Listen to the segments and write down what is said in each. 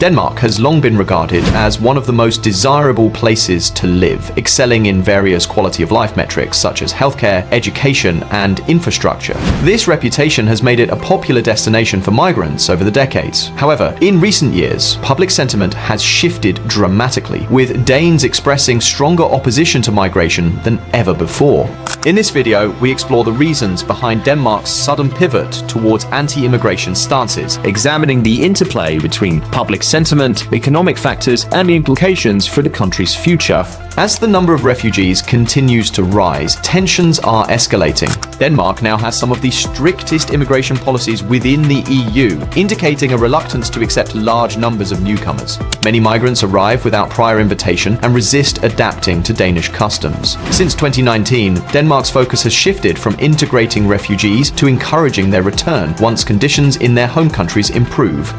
Denmark has long been regarded as one of the most desirable places to live, excelling in various quality of life metrics such as healthcare, education, and infrastructure. This reputation has made it a popular destination for migrants over the decades. However, in recent years, public sentiment has shifted dramatically, with Danes expressing stronger opposition to migration than ever before. In this video, we explore the reasons behind Denmark's sudden pivot towards anti-immigration stances, examining the interplay between public sentiment, economic factors, and the implications for the country's future. As the number of refugees continues to rise, tensions are escalating. Denmark now has some of the strictest immigration policies within the EU, indicating a reluctance to accept large numbers of newcomers. Many migrants arrive without prior invitation and resist adapting to Danish customs. Since 2019, Denmark's focus has shifted from integrating refugees to encouraging their return once conditions in their home countries improve.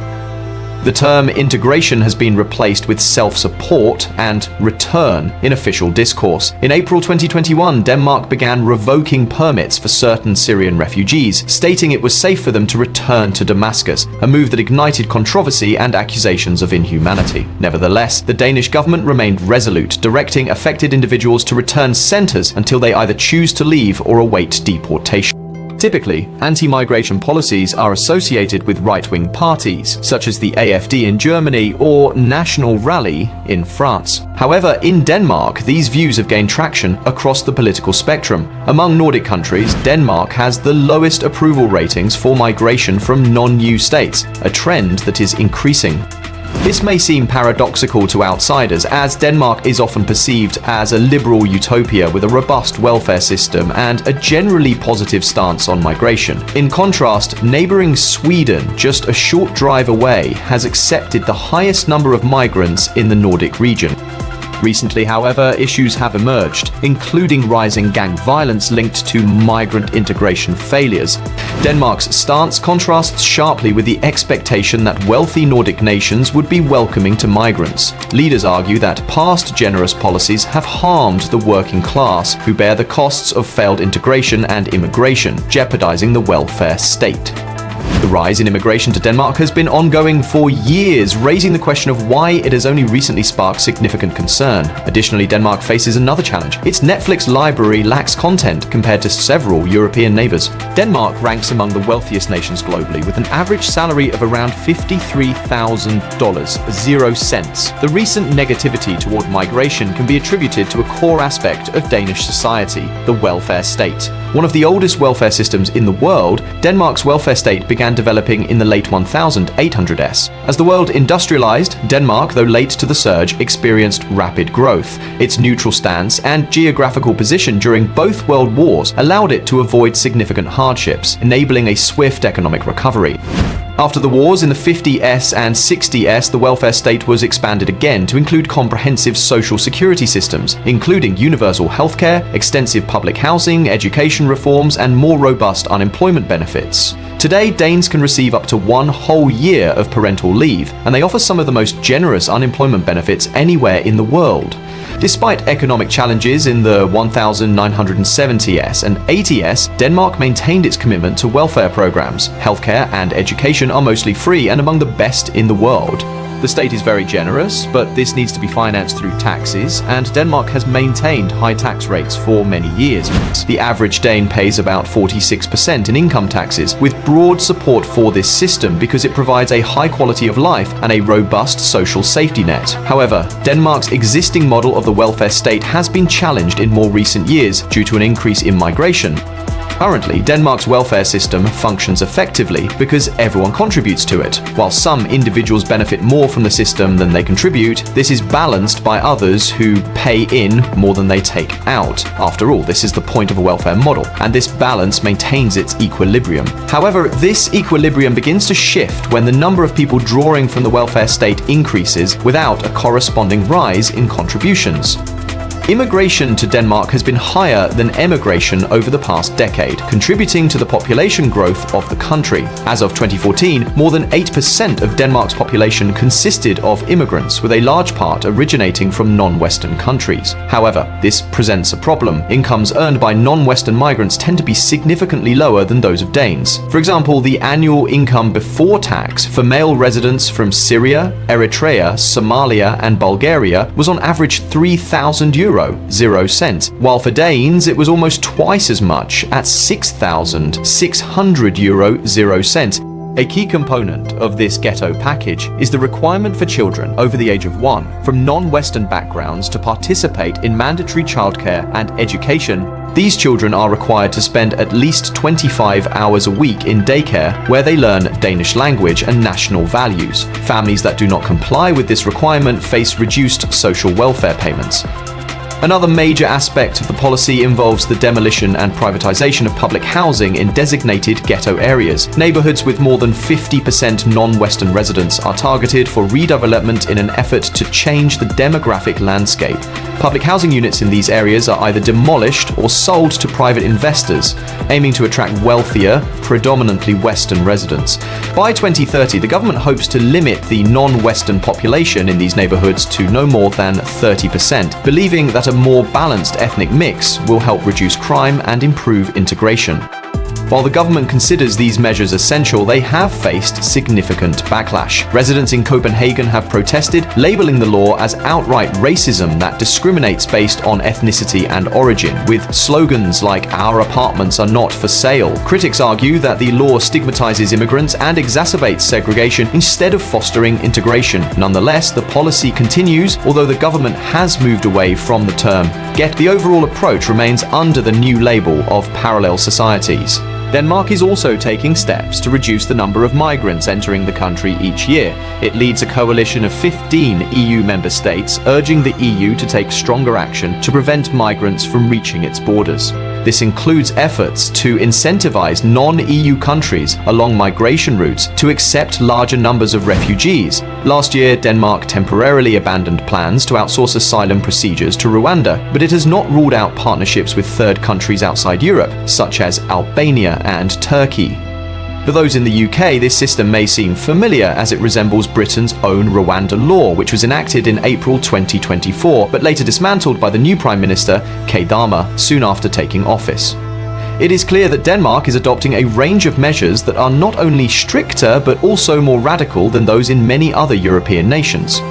The term integration has been replaced with self-support and return in official discourse. In April 2021, Denmark began revoking permits for certain Syrian refugees, stating it was safe for them to return to Damascus, a move that ignited controversy and accusations of inhumanity. Nevertheless, the Danish government remained resolute, directing affected individuals to return centers until they either choose to leave or await deportation. Typically, anti-migration policies are associated with right-wing parties, such as the AfD in Germany or National Rally in France. However, in Denmark, these views have gained traction across the political spectrum. Among Nordic countries, Denmark has the lowest approval ratings for migration from non-EU states, a trend that is increasing. This may seem paradoxical to outsiders, as Denmark is often perceived as a liberal utopia with a robust welfare system and a generally positive stance on migration. In contrast, neighboring Sweden, just a short drive away, has accepted the highest number of migrants in the Nordic region. Recently, however, issues have emerged, including rising gang violence linked to migrant integration failures. Denmark's stance contrasts sharply with the expectation that wealthy Nordic nations would be welcoming to migrants. Leaders argue that past generous policies have harmed the working class, who bear the costs of failed integration and immigration, jeopardizing the welfare state. The rise in immigration to Denmark has been ongoing for years, raising the question of why it has only recently sparked significant concern. Additionally, Denmark faces another challenge. Its Netflix library lacks content compared to several European neighbors. Denmark ranks among the wealthiest nations globally, with an average salary of around $53,000, 0 cents. The recent negativity toward migration can be attributed to a core aspect of Danish society, the welfare state. One of the oldest welfare systems in the world, Denmark's welfare state began developing in the late 1800s. As the world industrialized, Denmark, though late to the surge, experienced rapid growth. Its neutral stance and geographical position during both world wars allowed it to avoid significant hardships, enabling a swift economic recovery. After the wars in the 50s and 60s, the welfare state was expanded again to include comprehensive social security systems, including universal healthcare, extensive public housing, education reforms, and more robust unemployment benefits. Today, Danes can receive up to 1 whole year of parental leave, and they offer some of the most generous unemployment benefits anywhere in the world. Despite economic challenges in the 1970s and 80s, Denmark maintained its commitment to welfare programs. Healthcare and education are mostly free and among the best in the world. The state is very generous, but this needs to be financed through taxes, and Denmark has maintained high tax rates for many years. The average Dane pays about 46% in income taxes, with broad support for this system because it provides a high quality of life and a robust social safety net. However, Denmark's existing model of the welfare state has been challenged in more recent years due to an increase in migration. Currently, Denmark's welfare system functions effectively because everyone contributes to it. While some individuals benefit more from the system than they contribute, this is balanced by others who pay in more than they take out. After all, this is the point of a welfare model, and this balance maintains its equilibrium. However, this equilibrium begins to shift when the number of people drawing from the welfare state increases without a corresponding rise in contributions. Immigration to Denmark has been higher than emigration over the past decade, contributing to the population growth of the country. As of 2014, more than 8% of Denmark's population consisted of immigrants, with a large part originating from non-Western countries. However, this presents a problem. Incomes earned by non-Western migrants tend to be significantly lower than those of Danes. For example, the annual income before tax for male residents from Syria, Eritrea, Somalia, and Bulgaria was on average €3,000, 0 cents, while for Danes it was almost twice as much at €6,600, 0 cents. A key component of this ghetto package is the requirement for children over the age of 1 from non-Western backgrounds to participate in mandatory childcare and education. These children are required to spend at least 25 hours a week in daycare, where they learn Danish language and national values. Families that do not comply with this requirement face reduced social welfare payments. Another major aspect of the policy involves the demolition and privatization of public housing in designated ghetto areas. Neighborhoods with more than 50% non-Western residents are targeted for redevelopment in an effort to change the demographic landscape. Public housing units in these areas are either demolished or sold to private investors, aiming to attract wealthier, predominantly Western residents. By 2030, the government hopes to limit the non-Western population in these neighborhoods to no more than 30%, believing that a more balanced ethnic mix will help reduce crime and improve integration. While the government considers these measures essential, they have faced significant backlash. Residents in Copenhagen have protested, labeling the law as outright racism that discriminates based on ethnicity and origin, with slogans like "Our apartments are not for sale." Critics argue that the law stigmatizes immigrants and exacerbates segregation instead of fostering integration. Nonetheless, the policy continues, although the government has moved away from the term "get." The overall approach remains under the new label of parallel societies. Denmark is also taking steps to reduce the number of migrants entering the country each year. It leads a coalition of 15 EU member states, urging the EU to take stronger action to prevent migrants from reaching its borders. This includes efforts to incentivize non-EU countries along migration routes to accept larger numbers of refugees. Last year, Denmark temporarily abandoned plans to outsource asylum procedures to Rwanda, but it has not ruled out partnerships with third countries outside Europe, such as Albania and Turkey. For those in the UK, this system may seem familiar as it resembles Britain's own Rwanda law, which was enacted in April 2024, but later dismantled by the new Prime Minister, Keir Starmer, soon after taking office. It is clear that Denmark is adopting a range of measures that are not only stricter but also more radical than those in many other European nations.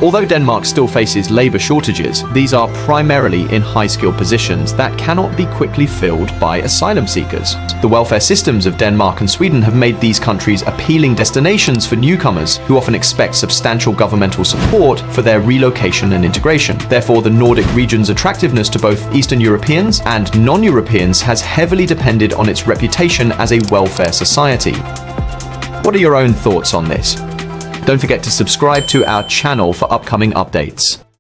Although Denmark still faces labour shortages, these are primarily in high-skilled positions that cannot be quickly filled by asylum seekers. The welfare systems of Denmark and Sweden have made these countries appealing destinations for newcomers who often expect substantial governmental support for their relocation and integration. Therefore, the Nordic region's attractiveness to both Eastern Europeans and non-Europeans has heavily depended on its reputation as a welfare society. What are your own thoughts on this? Don't forget to subscribe to our channel for upcoming updates.